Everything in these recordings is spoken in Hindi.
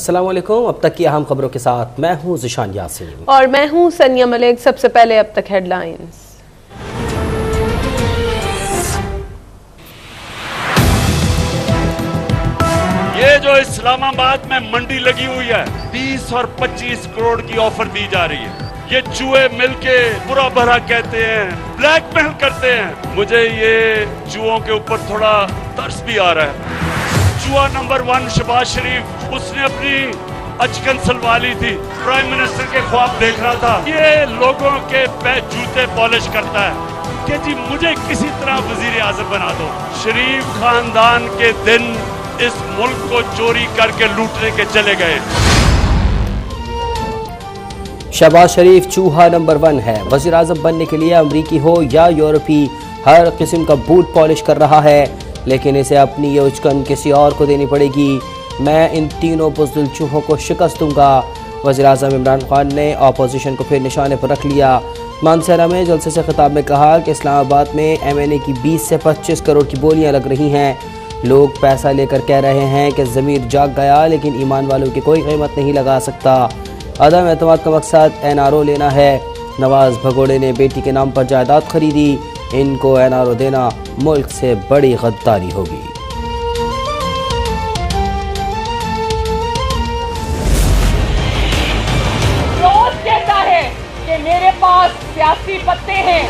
अस्सलाम वालेकुम। अब तक की अहम खबरों के साथ मैं हूं ज़िशान यासीन और मैं हूं सनिया मलिक। सबसे पहले अब तक हेडलाइंस। ये जो इस्लामाबाद में मंडी लगी हुई है 20 और 25 करोड़ की ऑफर दी जा रही है। ये चूहे मिलके बुरा भरा कहते हैं, ब्लैकमेल करते हैं। मुझे ये चूहों के ऊपर थोड़ा तरस भी आ रहा है। चूहा नंबर 1 शहबाज शरीफ, उसने अपनी अचकन सलवा ली थी, प्राइम मिनिस्टर के ख्वाब देख रहा था। ये लोगों के जूते पॉलिश करता है कि जी मुझे किसी तरह वजीर आजम बना दो। शरीफ खानदान के दिन इस मुल्क को चोरी करके लूटने के चले गए। शहबाज शरीफ चूहा नंबर 1 है। वजीर आजम बनने के लिए अमरीकी हो या यूरोपी, हर किस्म का बूट पॉलिश कर रहा है, लेकिन इसे अपनी ये उचकन किसी और को देनी पड़ेगी। मैं इन तीनों बुज़दिल चूहों को शिकस्त दूंगा। वज़ीर आज़म इमरान खान ने अपोजिशन को फिर निशाने पर रख लिया। मानसरा में जलसे से खिताब में कहा कि इस्लामाबाद में MNA की 20 से 25 करोड़ की बोलियां लग रही हैं। लोग पैसा लेकर कह रहे हैं कि ज़मीर जाग गया, लेकिन ईमान वालों की कोई कीमत नहीं लगा सकता। अदम एतमाद का मकसद NRO लेना है। नवाज भगोड़े ने बेटी के नाम पर जायदाद खरीदी। इनको NRO देना मुल्क से बड़ी गद्दारी होगी। रोज कहता है कि मेरे पास सियासी पत्ते हैं।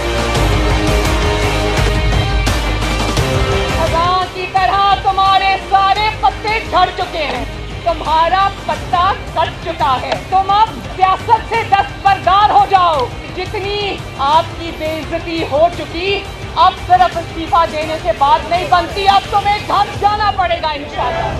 खजां की तरह तुम्हारे सारे पत्ते झड़ चुके हैं। तुम्हारा पत्ता कट चुका है। तुम अब सियासत से दस्तबरदार हो जाओ। जितनी आपकी बेइज्जती हो चुकी, अब सिर्फ इस्तीफा देने से बात नहीं बनती, अब तुम्हें घर जाना पड़ेगा इंशाअल्लाह।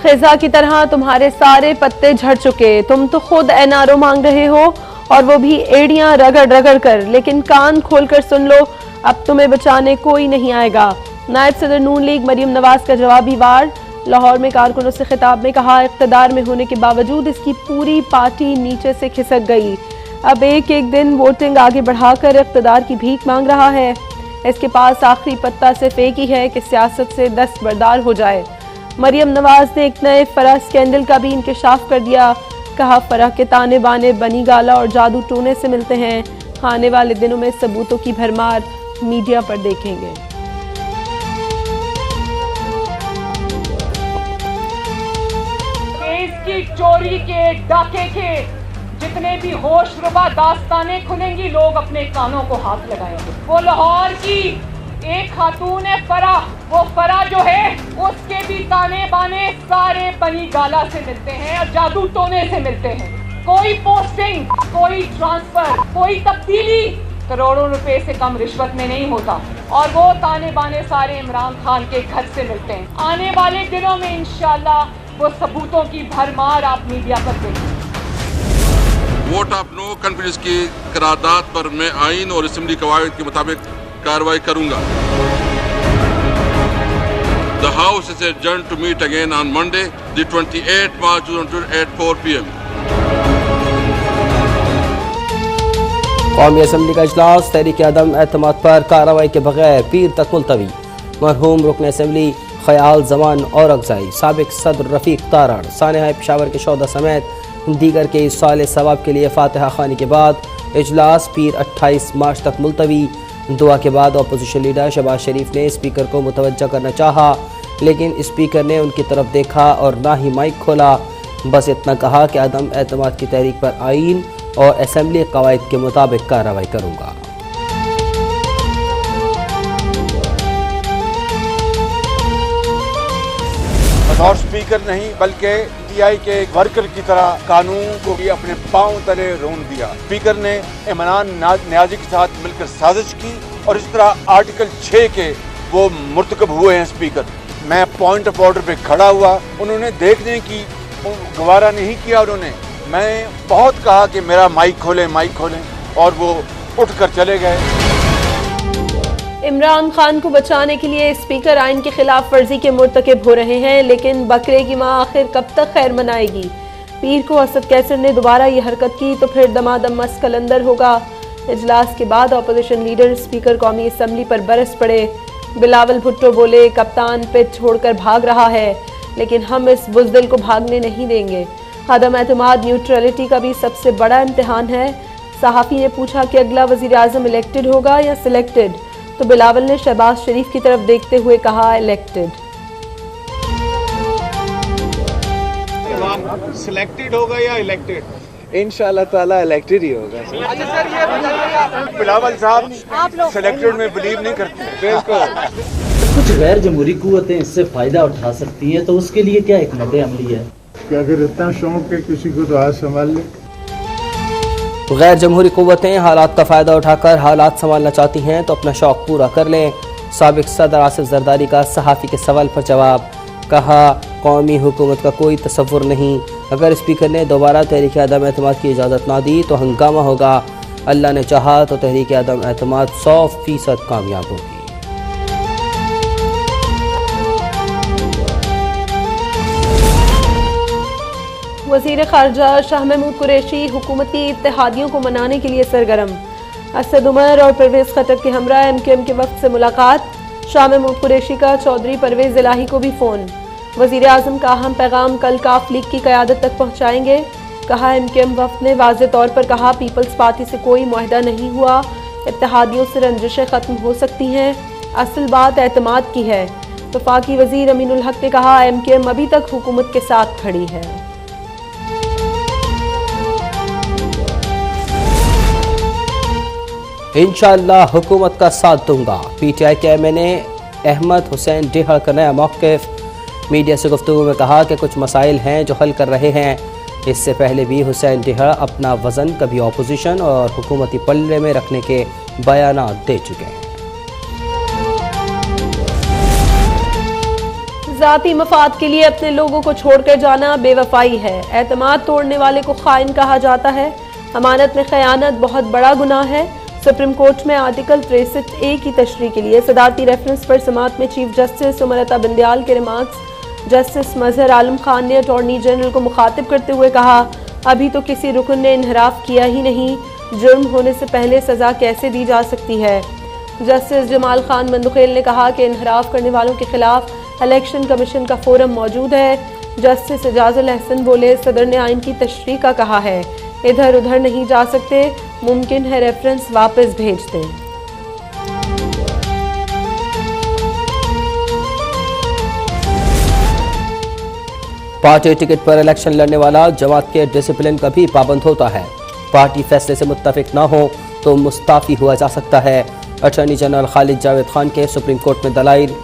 खिजा की तरह तुम्हारे सारे पत्ते झड़ चुके। तुम तो खुद NRO मांग रहे हो, और वो भी एड़ियां रगड़ रगड़ कर। लेकिन कान खोलकर सुन लो, अब तुम्हें बचाने कोई नहीं आएगा। नायब सदर नून लीग मरियम नवाज का जवाबी वार। लाहौर में कारकुनों से खिताब में कहा, इक़्तिदार में होने के बावजूद इसकी पूरी पार्टी नीचे से खिसक गई। अब एक एक दिन वोटिंग आगे बढ़ाकर इक़्तिदार की भीख मांग रहा है। इसके पास आखिरी पत्ता सिर्फ एक ही है कि सियासत से दस्तबरदार हो जाए। मरियम नवाज ने एक नए फराह स्कैंडल का भी इंकशाफ कर दिया। कहा, फराह के ताने बाने बनी गाला और जादू टोने से मिलते हैं। आने वाले दिनों में सबूतों की भरमार मीडिया पर देखेंगे। की चोरी के, डाके के जितने भी होशरुबा दास्तानें खुलेंगी, लोग अपने कानों को हाथ लगाएंगे। वो लाहौर की एक खातून है फराह, वो फराह जो है उसके भी ताने बाने सारे बनी गाला से मिलते हैं और जादू टोने से मिलते हैं। कोई पोस्टिंग, कोई ट्रांसफर, कोई तब्दीली करोड़ों रुपए से कम रिश्वत में नहीं होता, और वो ताने बाने सारे इमरान खान के घर से मिलते हैं। आने वाले दिनों में इंशाल्लाह वो सबूतों की भरमार आप मीडिया पर देखेंगे। वोट ऑफ नो कॉन्फिडेंस की करारदाद पर मैं आइन और असेंबली कवायद के मुताबिक कार्रवाई करूंगा। The House is adjourned to meet again on Monday, the 28th March 2022 at 4 p.m. कौमी असम्बली का इजलास तहरीक अदम एतमाद पर कार्रवाई के बगैर पीर तक मुलतवी। मरहूम रुकन असम्बली ख्याल जमान और अगजाई, साबिक सदर रफ़ीक तारड़, सानहा पेशावर के शौदा समेत दीगर के इस साल सवाब के लिए फातिहा खानी के बाद इजलास पीर 28 मार्च तक मुलतवी। दुआ के बाद अपोजिशन लीडर शहबाज शरीफ ने स्पीकर को मुतवज्जा करना चाहा, लेकिन स्पीकर ने उनकी तरफ देखा और ना ही माइक खोला। बस इतना कहा कि अदम एतमाद की तहरीक पर आइन और असम्बली कवायद के मुताबिक कार्रवाई करूँगा। और स्पीकर नहीं बल्कि TI के एक वर्कर की तरह कानून को भी अपने पांव तले रोन दिया। स्पीकर ने इमरान नियाज़ी के साथ मिलकर साजिश की और इस तरह आर्टिकल 6 के वो मुर्तकब हुए हैं। स्पीकर, मैं पॉइंट ऑफ ऑर्डर पे खड़ा हुआ, उन्होंने देखने की गवारा नहीं किया। उन्होंने, मैं बहुत कहा कि मेरा माइक खोलें, और वो उठकर चले गए। इमरान खान को बचाने के लिए स्पीकर आइन की खिलाफ वर्जी के मुर्तकिब हो रहे हैं, लेकिन बकरे की माँ आखिर कब तक खैर मनाएगी। पीर को असद कैसर ने दोबारा ये हरकत की तो फिर दमादम मस कलंदर होगा। इजलास के बाद अपोजिशन लीडर स्पीकर कौमी असम्बली पर बरस पड़े। बिलावल भुट्टो बोले, कप्तान पिच छोड़कर भाग रहा है। लेकिन हम इस बुज़दिल को भागने नहीं देंगे। अदम एतमाद न्यूट्रलिटी का भी सबसे बड़ा इम्तिहान है। सहाफ़ी ने पूछा कि अगला वज़ीर आज़म इलेक्टेड होगा या सिलेक्टेड, तो बिलावल ने शहबाज शरीफ की तरफ देखते हुए कहा इलेक्टेड। सिलेक्टेड होगा या इलेक्टेड? इंशाल्लाह ताला इलेक्टेड ही होगा। बिलावल साहब सिलेक्टेड में बिलीव नहीं करते। बिल्कुल। कुछ गैर जमहूरी कुव्वतें इससे फ़ायदा उठा सकती हैं, तो उसके लिए क्या हिकमत अमली है? कि अगर इतना शौक है किसी को तो हाथ संभाल ले। गैर जमहूरी कुव्वतें हालात का फ़ायदा उठाकर हालात संभालना चाहती हैं तो अपना शौक़ पूरा कर लें। साबिक सदर आसिफ जरदारी का सहाफ़ी के सवाल पर जवाब, कहा कौमी हुकूमत का कोई तसव्वुर नहीं, अगर स्पीकर ने दोबारा तहरीक अदम एतमाद की इजाज़त ना दी तो हंगामा होगा, अल्लाह ने चाहा तो तहरीक अदम एतमाद 100% कामयाब होगी। वज़ीर ख़ारजा शाह महमूद कुरैशी हुकूमती इत्तेहादियों को मनाने के लिए सरगर्म। असद उमर और परवेज़ खटक के हमरा MKM के वक्त से मुलाकात। शाह महमूद कुरैशी का चौधरी परवेज़ इलाही को भी फ़ोन। वज़ीर आज़म का अहम पैगाम कल काफ लीग की क़यादत तक पहुँचाएंगे। कहा MKM वफ़द ने वाज़े तौर पर कहा पीपल्स पार्टी से कोई मुआहदा नहीं हुआ, इत्तेहादियों से रंजिशें ख़त्म हो सकती हैं, असल बात एतमाद की है। वफाकी वज़ीर अमीनुल हक ने कहा MKM अभी तक हुकूमत के साथ खड़ी है। इंशाअल्लाह हुकूमत का साथ दूंगा। PTI के MNA अहमद हुसैन डेहड़ का नया मौक़िफ़। मीडिया से गुफ्तगू में कहा कि कुछ मसाइल हैं जो हल कर रहे हैं। इससे पहले भी हुसैन डेहड़ अपना वज़न कभी अपोजिशन और हुकूमती पल्ले में रखने के बयानात दे चुके हैं। ज़ाती मफाद के लिए अपने लोगों को छोड़कर जाना बेवफाई है। एतमाद तोड़ने वाले को खाइन कहा जाता है। अमानत में खयानत बहुत बड़ा गुनाह है। सुप्रीम कोर्ट में आर्टिकल 63A की तशरीह के लिए सदारती रेफरेंस पर समाअत में चीफ जस्टिस उमरता बिंदयाल के रिमार्क्स। जस्टिस मजहर आलम खान ने अटॉर्नी जनरल को मुखातिब करते हुए कहा, अभी तो किसी रुकन ने इनहराफ किया ही नहीं, जुर्म होने से पहले सज़ा कैसे दी जा सकती है। जस्टिस जमाल खान मंदुखेल ने कहा कि इनहराफ करने वालों के खिलाफ इलेक्शन कमीशन का फोरम मौजूद है। जस्टिस एजाजुल अहसन बोले, सदर ने आइन की तशरीह का कहा है, इधर उधर नहीं जा सकते, मुमकिन है रेफरेंस वापस भेज दें। पार्टी टिकट पर इलेक्शन लड़ने वाला जमात के डिसिप्लिन का भी पाबंद होता है। पार्टी फैसले से मुत्तफिक ना हो तो मुस्ताफ़ी हुआ जा सकता है। अटॉर्नी जनरल खालिद जावेद खान के सुप्रीम कोर्ट में दलाइल।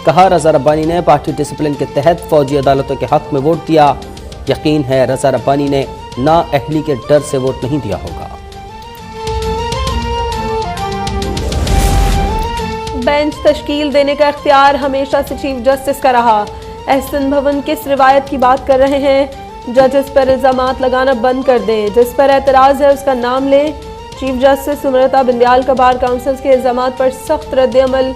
कहा, रज़ा रब्बानी ने पार्टी डिसिप्लिन के तहत फौजी अदालतों के हक में वोट दिया। यकीन है रज़ा रब्बानी ने ना अहली के डर से वोट नहीं दिया होगा। बेंच तश्कील देने का इख्तियार हमेशा से चीफ जस्टिस का रहा। एहसन भवन किस रिवायत की बात कर रहे हैं? जजेस पर इल्ज़ामात लगाना बंद कर दें, जिस पर एतराज़ है उसका नाम लें। चीफ जस्टिस उमरता बिंदयाल का बार काउंसिल के इल्ज़ामात पर सख्त रद्द-ए-अमल।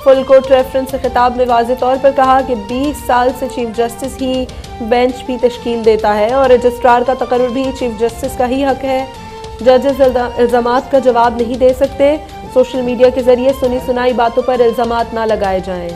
फुल कोर्ट रेफरेंस से खिताब में वाज़े तौर पर कहा कि 20 साल से चीफ जस्टिस ही बेंच भी तश्कील देता है और रजिस्ट्रार का तकर्रुर भी चीफ जस्टिस का ही हक है। जजेस इल्ज़ामात का जवाब नहीं दे सकते। सोशल मीडिया के जरिए सुनी सुनाई बातों पर इल्ज़ामात ना लगाए जाएं।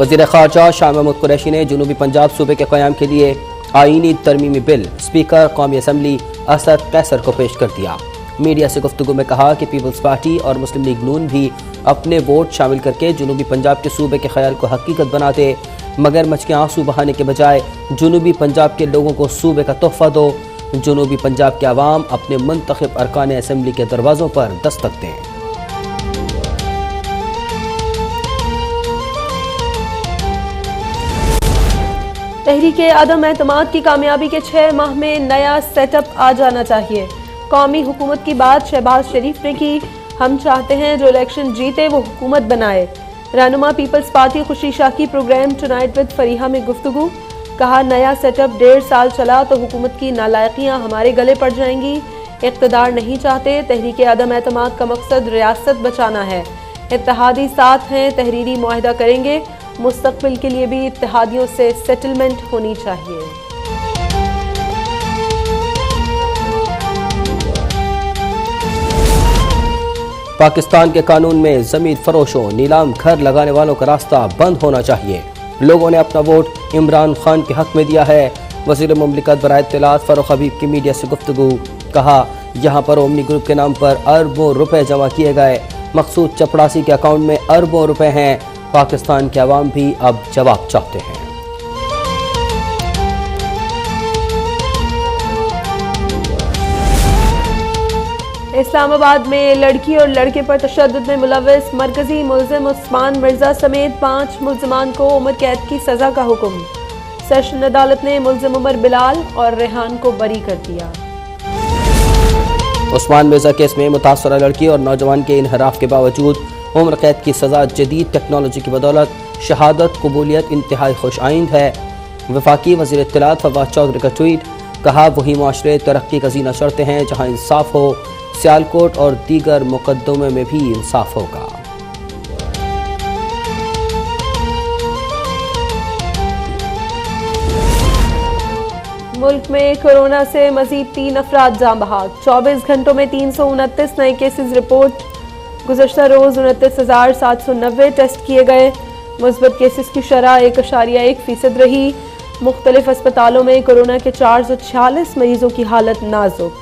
वज़ीर ख़ारजा शाह महमूद कुरैशी ने जनूबी पंजाब सूबे के क़याम के लिए आईनी तरमीमी बिल स्पीकर कौमी असम्बली असद कैसर को पेश कर दिया। मीडिया से गुफ्तगू में कहा कि पीपल्स पार्टी और मुस्लिम लीग नून भी अपने वोट शामिल करके जनूबी पंजाब के सूबे के ख्याल को हकीकत बनाते, मगरमच्छ के आंसू बहाने के बजाय जनूबी पंजाब के लोगों को सूबे का तोहफा दो। जनूबी पंजाब के अवाम अपने मुंतखब अरकान असम्बली के दरवाज़ों पर दस्तक दें। तहरीक अदम एतमाद की कामयाबी के 6 माह में नया सेटअप आ जाना चाहिए। कौमी हुकूमत की बात शहबाज शरीफ ने की। हम चाहते हैं जो इलेक्शन जीते वो हुकूमत बनाए। रहनुमा पीपल्स पार्टी खुशी शाकी प्रोग्राम टुनाइट विद फरीहा में गुफ्तगू। कहा, नया सेटअप 1.5 साल चला तो हुकूमत की नालायकियाँ हमारे गले पड़ जाएंगी। इक़्तिदार नहीं चाहते। तहरीक अदम एतमाद का मकसद रियासत बचाना है। इत्तेहादी साथ हैं, तहरीरी मुआहदा करेंगे। मुस्तक़बिल के लिए भी इत्तेहादियों से सेटलमेंट होनी चाहिए। पाकिस्तान के कानून में जमीन फरोशों, नीलाम घर लगाने वालों का रास्ता बंद होना चाहिए। लोगों ने अपना वोट इमरान खान के हक में दिया है। वज़ीर मुमलिकत बराए इत्तलात फ़ारूक हबीब की मीडिया से गुफ्तगू। कहा, यहाँ पर ओमनी ग्रुप के नाम पर अरबों रुपए जमा किए गए। मकसूद चपड़ासी के अकाउंट में अरबों रुपए हैं। पाकिस्तान के अवाम भी अब जवाब चाहते हैं। इस्लामाबाद में लड़की और लड़के पर तशद्दुद में मुलव्विस मरकजी मुल्जिम उस्मान मिर्जा समेत 5 मुल्जिमान को उम्र कैद की सजा का हुक्म। सेशन अदालत ने मुल्जिम उमर बिलाल और रेहान को बरी कर दिया। उस्मान मिर्जा केस में मुतासरा लड़की और नौजवान के इनहराफ के बावजूद उम्र कैद की सजा जदीद टेक्नोलॉजी की बदौलत शहादत कबूलियत इंतहाई खुश आइंद है। वफाकी वज़ीर इत्तलात फवाद चौधरी का ट्वीट। कहा, वही माशरे तरक्की का जीना चढ़ते हैं जहाँ इंसाफ हो। सियालकोट और दीगर मुकद्दमे में भी इंसाफ होगा। मुल्क में कोरोना से मजीद 3 अफराद जाँ बहक। 24 घंटों में 329 नए केसेस रिपोर्ट। गुज़श्ता रोज़ 29,790 टेस्ट किए गए। मुस्बत केसेस की शरह 1.1% रही। मुख्तलिफ अस्पतालों में कोरोना के 446 मरीजों की हालत नाजुक।